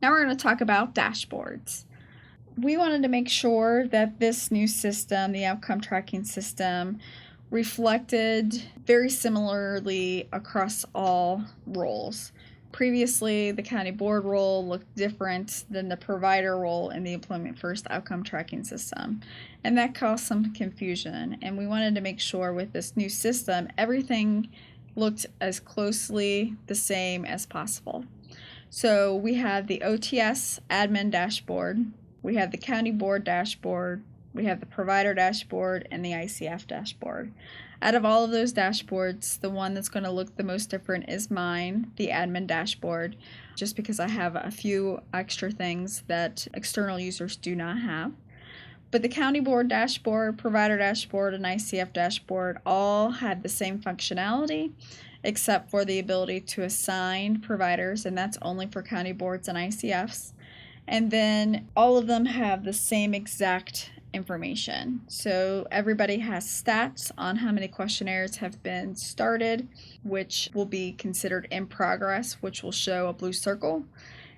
Now we're going to talk about dashboards. We wanted to make sure that this new system, the outcome tracking system, reflected very similarly across all roles. Previously, the county board role looked different than the provider role in the Employment First outcome tracking system, and that caused some confusion. And we wanted to make sure with this new system, everything looked as closely the same as possible. So we have the OTS admin dashboard, we have the county board dashboard, we have the provider dashboard, and the ICF dashboard. Out of all of those dashboards, the one that's going to look the most different is mine, the admin dashboard, just because I have a few extra things that external users do not have. But the county board dashboard, provider dashboard, and ICF dashboard all had the same functionality, except for the ability to assign providers, and that's only for county boards and ICFs. And then all of them have the same exact information. So everybody has stats on how many questionnaires have been started, which will be considered in progress, which will show a blue circle.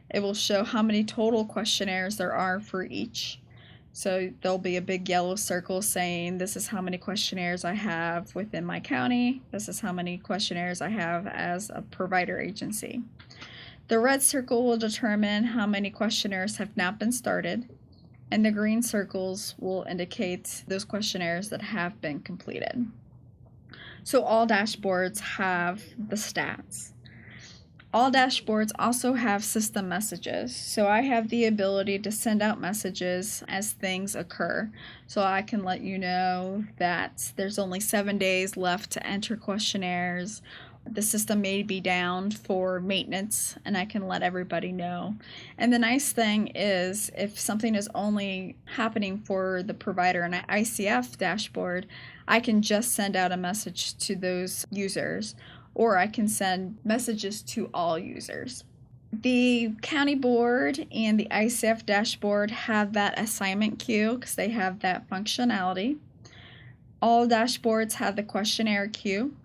It will show how many total questionnaires there are for each. So there'll be a big yellow circle saying this is how many questionnaires I have within my county. This is how many questionnaires I have as a provider agency. The red circle will determine how many questionnaires have not been started, and the green circles will indicate those questionnaires that have been completed. So all dashboards have the stats. All dashboards also have system messages, so I have the ability to send out messages as things occur. So I can let you know that there's only 7 days left to enter questionnaires. The system may be down for maintenance, and I can let everybody know. And the nice thing is, if something is only happening for the provider and ICF dashboard, I can just send out a message to those users, or I can send messages to all users. The county board and the ICF dashboard have that assignment queue because they have that functionality. All dashboards have the questionnaire queue.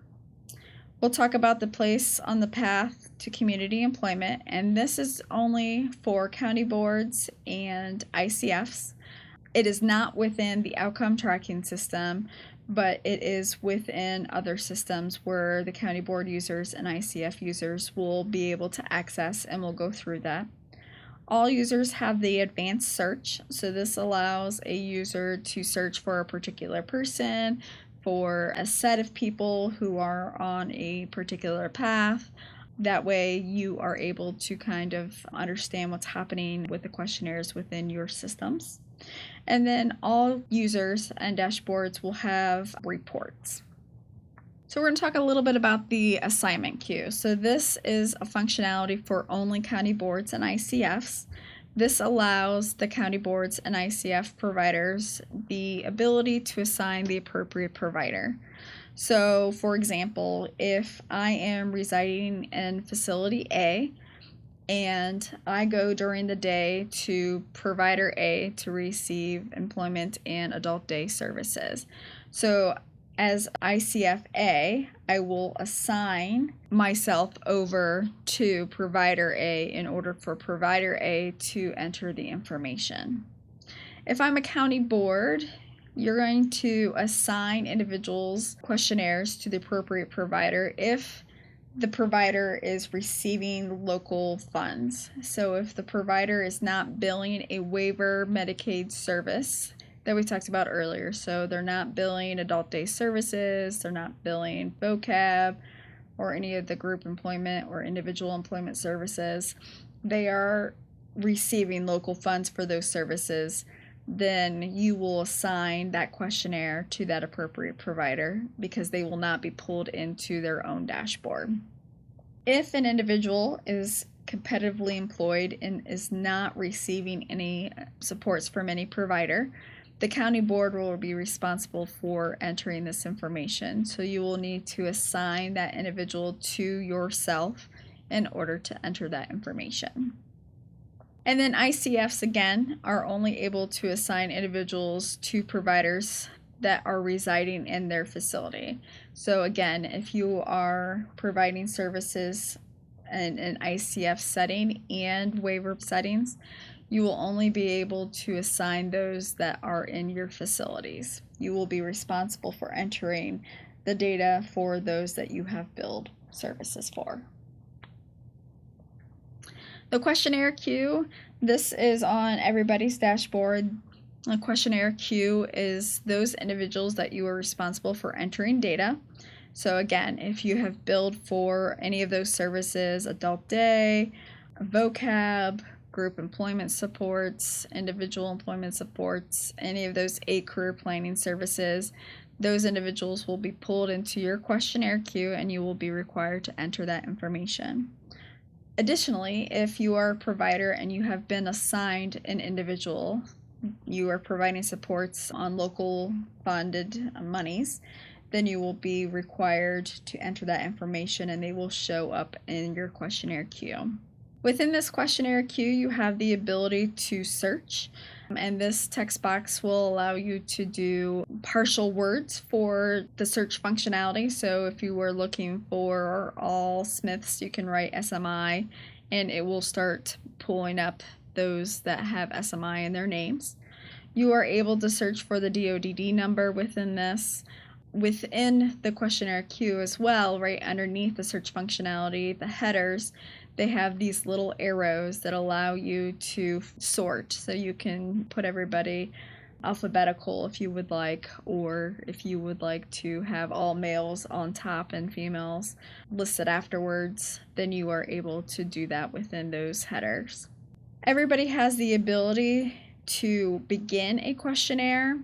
We'll talk about the place on the path to community employment, and this is only for county boards and ICFs. It is not within the outcome tracking system, but it is within other systems where the county board users and ICF users will be able to access, and we'll go through that. All users have the advanced search, so this allows a user to search for a particular person, for a set of people who are on a particular path. That way you are able to kind of understand what's happening with the questionnaires within your systems. And then all users and dashboards will have reports. So we're going to talk a little bit about the assignment queue. So this is a functionality for only county boards and ICFs. This allows the county boards and ICF providers the ability to assign the appropriate provider. So, for example, if I am residing in facility A and I go during the day to provider A to receive employment and adult day services. So as ICFA, I will assign myself over to provider A in order for provider A to enter the information. If I'm a county board, you're going to assign individuals questionnaires to the appropriate provider if the provider is receiving local funds. So if the provider is not billing a waiver Medicaid service that we talked about earlier, so they're not billing adult day services, they're not billing vocab or any of the group employment or individual employment services, they are receiving local funds for those services, then you will assign that questionnaire to that appropriate provider because they will not be pulled into their own dashboard. If an individual is competitively employed and is not receiving any supports from any provider, the county board will be responsible for entering this information. So you will need to assign that individual to yourself in order to enter that information. And then ICFs, again, are only able to assign individuals to providers that are residing in their facility. So again, if you are providing services an ICF setting and waiver settings, you will only be able to assign those that are in your facilities. You will be responsible for entering the data for those that you have billed services for. The questionnaire queue, this is on everybody's dashboard. A questionnaire queue is those individuals that you are responsible for entering data. So again, if you have billed for any of those services, adult day, vocab, group employment supports, individual employment supports, any of those 8 career planning services, those individuals will be pulled into your questionnaire queue and you will be required to enter that information. Additionally, if you are a provider and you have been assigned an individual, you are providing supports on local funded monies, then you will be required to enter that information and they will show up in your questionnaire queue. Within this questionnaire queue, you have the ability to search, and this text box will allow you to do partial words for the search functionality. So if you were looking for all Smiths, you can write SMI, and it will start pulling up those that have SMI in their names. You are able to search for the DODD number within this. Within the questionnaire queue as well, right underneath the search functionality, the headers, they have these little arrows that allow you to sort. So you can put everybody alphabetical if you would like, or if you would like to have all males on top and females listed afterwards, then you are able to do that within those headers. Everybody has the ability to begin a questionnaire,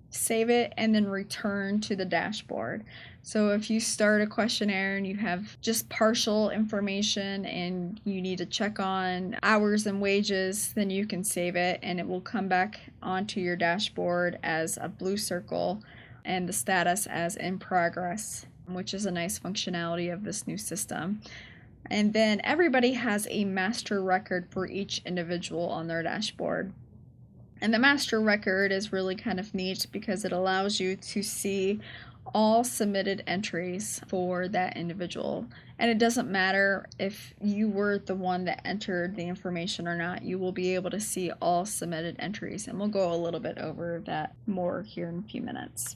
save it, and then return to the dashboard. So if you start a questionnaire and you have just partial information and you need to check on hours and wages, then you can save it and it will come back onto your dashboard as a blue circle and the status as in progress, which is a nice functionality of this new system. And then everybody has a master record for each individual on their dashboard. And the master record is really kind of neat because it allows you to see all submitted entries for that individual. And it doesn't matter if you were the one that entered the information or not, you will be able to see all submitted entries. And we'll go a little bit over that more here in a few minutes.